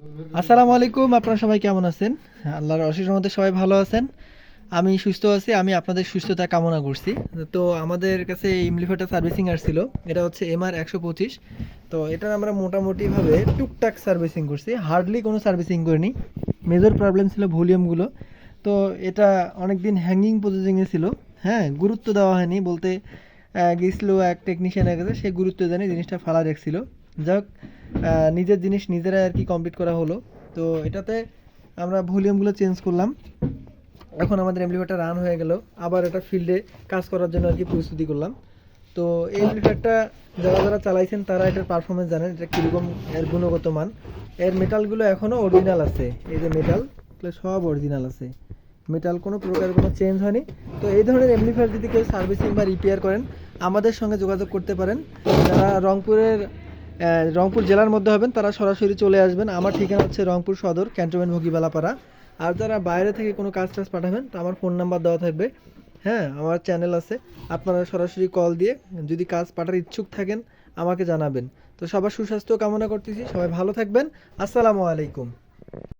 আসসালামু আলাইকুম, আপনারা সবাই কেমন আছেন? আল্লাহর অশেষ রহমতে সবাই ভালো আছেন। আমি সুস্থ আছি, আমি আপনাদের সুস্থতা কামনা করছি। তো আমাদের কাছে ইমলিফাটা সার্ভিসিং আসছিল, এটা হচ্ছে MR 125। তো এটা আমরা মোটামুটিভাবে টুকটাক সার্ভিসিং করছি, হার্ডলি কোনো সার্ভিসিং করিনি। মেজর প্রবলেম ছিল ভলিউমগুলো। তো এটা অনেক দিন হ্যাঙ্গিং পজিশনে ছিল। হ্যাঁ, গুরুত্ব দেওয়া হয়নি বলতে, গেছিলো এক টেকনিশিয়ানের কাছে, সে গুরুত্ব দেয়নি, জিনিসটা ফালা রাখছিল। যাই হোক, নিজের জিনিস নিজেরাই আর কি কমপ্লিট করা হলো। তো এটাতে আমরা ভলিউমগুলো চেঞ্জ করলাম। এখন আমাদের এমপ্লিফায়ারটা রান হয়ে গেল, আবার এটা ফিল্ডে কাজ করার জন্য আর কি প্রস্তুতি করলাম। তো এই এমপ্লিফায়ারটা যারা যারা চালাইছেন তারা এটার পারফরমেন্স জানেন, এটা কীরকম এর গুণগত মান। এর মেটালগুলো এখনও অরিজিনাল আছে, এই যে মেটাল সব অরিজিনাল আছে, মেটাল কোনো প্রকার কোনো চেঞ্জ হয়নি। তো এই ধরনের এমপ্লিফায়ার যদি কেউ সার্ভিসিং বা রিপেয়ার করেন, আমাদের সঙ্গে যোগাযোগ করতে পারেন। যারা রংপুর জেলার মধ্যে হবেন তারা সরাসরি চলে আসবেন। আমার ঠিকানা হচ্ছে রংপুর সদর, ক্যান্টনমেন্ট ভগিবালাপাড়া। আর যারা বাইরে থেকে কোনো কাজ টাজ পাঠাবেন তো আমার ফোন নাম্বার দেওয়া থাকবে। হ্যাঁ, আমার চ্যানেল আছে, আপনারা সরাসরি কল দিয়ে যদি কাজ পাঠার ইচ্ছুক থাকেন আমাকে জানাবেন। তো সবার সুস্বাস্থ্য কামনা করতেছি, সবাই ভালো থাকবেন। আসসালামু আলাইকুম।